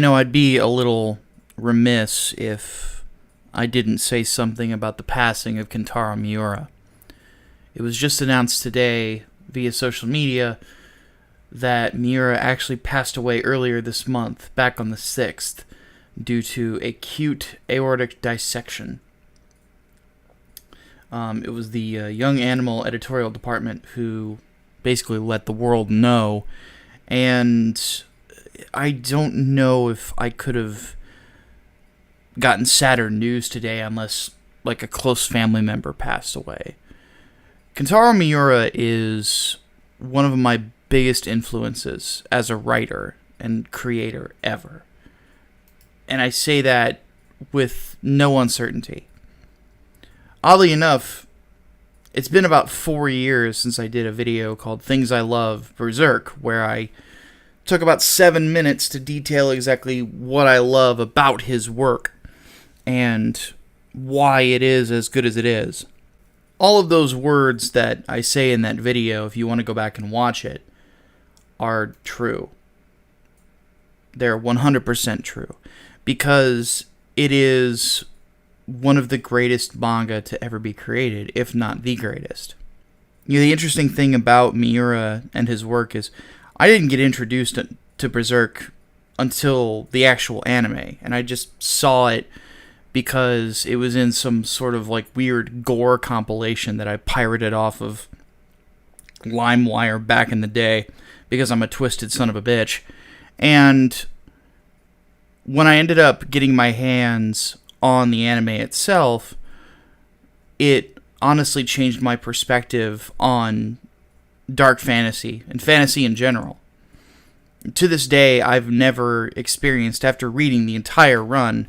I'd be a little remiss if I didn't say something about the passing of Kentaro Miura. It was just announced today via social media that Miura actually passed away earlier this month, back on the 6th, due to acute aortic dissection. It was the Young Animal editorial department who basically let the world know, and I don't know if I could have gotten sadder news today unless, like, a close family member passed away. Kentaro Miura is one of my biggest influences as a writer and creator ever. And I say that with no uncertainty. Oddly enough, it's been about 4 years since I did a video called Things I Love, Berserk, where I took about 7 minutes to detail exactly what I love about his work and why it is as good as it is. All of those words that I say in that video, if you want to go back and watch it, are true. They're 100% true. Because it is one of the greatest manga to ever be created, if not the greatest. The interesting thing about Miura and his work is I didn't get introduced to Berserk until the actual anime, and I just saw it because it was in some sort of like weird gore compilation that I pirated off of LimeWire back in the day because I'm a twisted son of a bitch. And when I ended up getting my hands on the anime itself, it honestly changed my perspective on dark fantasy and fantasy in general. To this day, I've never experienced, after reading the entire run,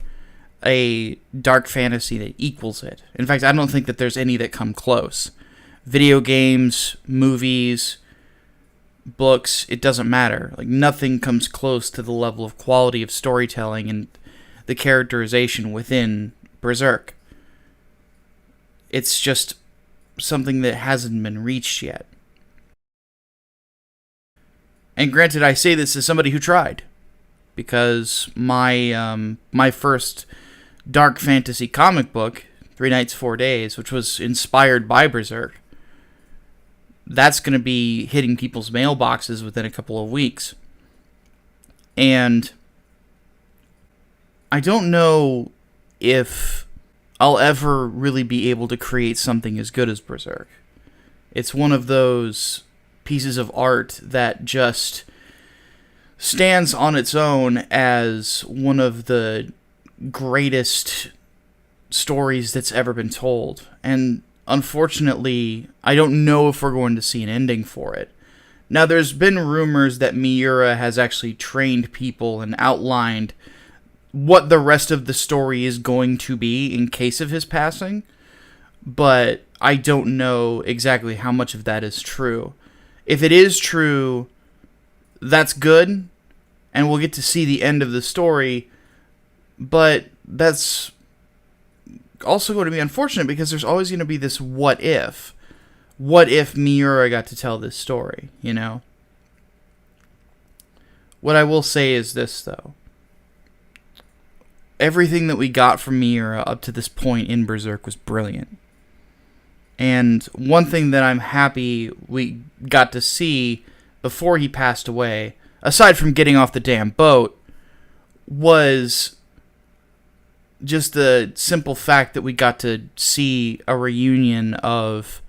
a dark fantasy that equals it. In fact, I don't think that there's any that come close. Video games, movies, books, it doesn't matter. Like, nothing comes close to the level of quality of storytelling and the characterization within Berserk. It's just something that hasn't been reached yet. And granted, I say this as somebody who tried, because my first dark fantasy comic book, 3 Nights, 4 Days, which was inspired by Berserk, that's going to be hitting people's mailboxes within a couple of weeks. And I don't know if I'll ever really be able to create something as good as Berserk. It's one of those pieces of art that just stands on its own as one of the greatest stories that's ever been told. And unfortunately, I don't know if we're going to see an ending for it. Now, there's been rumors that Miura has actually trained people and outlined what the rest of the story is going to be in case of his passing, but I don't know exactly how much of that is true. If it is true, that's good, and we'll get to see the end of the story, but that's also going to be unfortunate because there's always going to be this what if. What if Miura got to tell this story, you know? What I will say is this, though. Everything that we got from Miura up to this point in Berserk was brilliant. And one thing that I'm happy we got to see before he passed away, aside from getting off the damn boat, was just the simple fact that we got to see a reunion of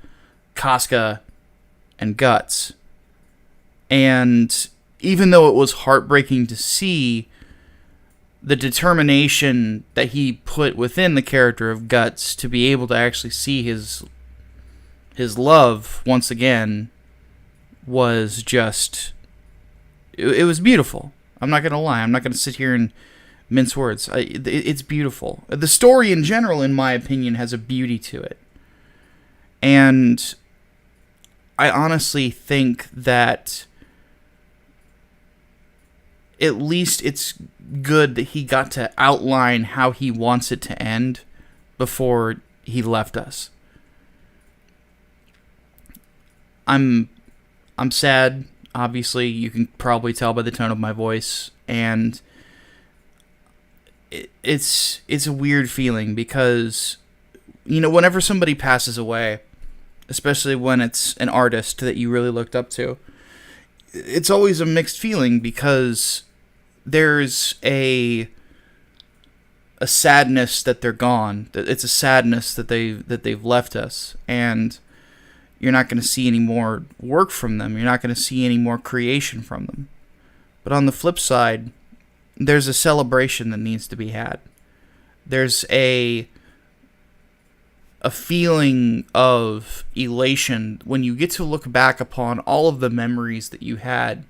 Casca and Guts. And even though it was heartbreaking to see, the determination that he put within the character of Guts to be able to actually see his love once again was just, it was beautiful. I'm not going to lie. I'm not going to sit here and mince words. It's beautiful. The story in general, in my opinion, has a beauty to it. And I honestly think that at least it's good that he got to outline how he wants it to end before he left us. I'm sad, obviously. You can probably tell by the tone of my voice. And it's a weird feeling because, whenever somebody passes away, especially when it's an artist that you really looked up to, it's always a mixed feeling because there's a sadness that they're gone. It's a sadness that they've left us, and you're not going to see any more work from them. You're not going to see any more creation from them. But on the flip side, there's a celebration that needs to be had. There's a feeling of elation when you get to look back upon all of the memories that you had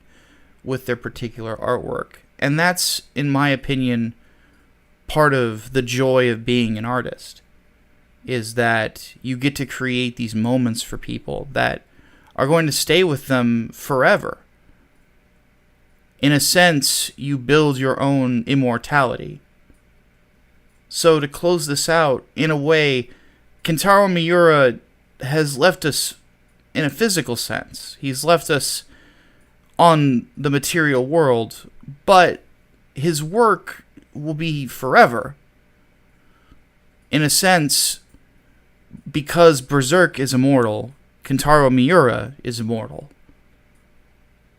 with their particular artwork. And that's, in my opinion, part of the joy of being an artist, is that you get to create these moments for people that are going to stay with them forever. In a sense, you build your own immortality. So to close this out, in a way, Kentaro Miura has left us in a physical sense. He's left us on the material world, but his work will be forever. In a sense, because Berserk is immortal, Kentaro Miura is immortal.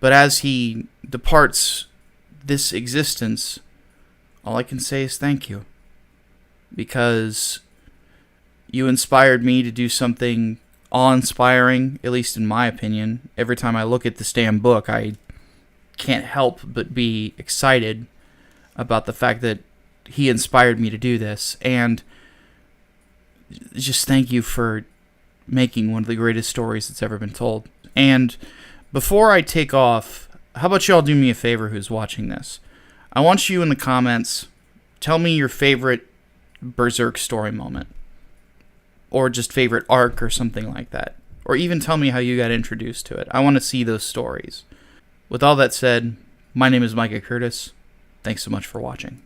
But as he departs this existence, all I can say is thank you. Because you inspired me to do something awe-inspiring, at least in my opinion. Every time I look at this damn book, I can't help but be excited about the fact that he inspired me to do this. And just thank you for making one of the greatest stories that's ever been told. And before I take off, how about y'all do me a favor who's watching this? I want you in the comments, tell me your favorite Berserk story moment. Or just favorite arc or something like that. Or even tell me how you got introduced to it. I want to see those stories. With all that said, my name is Micah Curtis. Thanks so much for watching.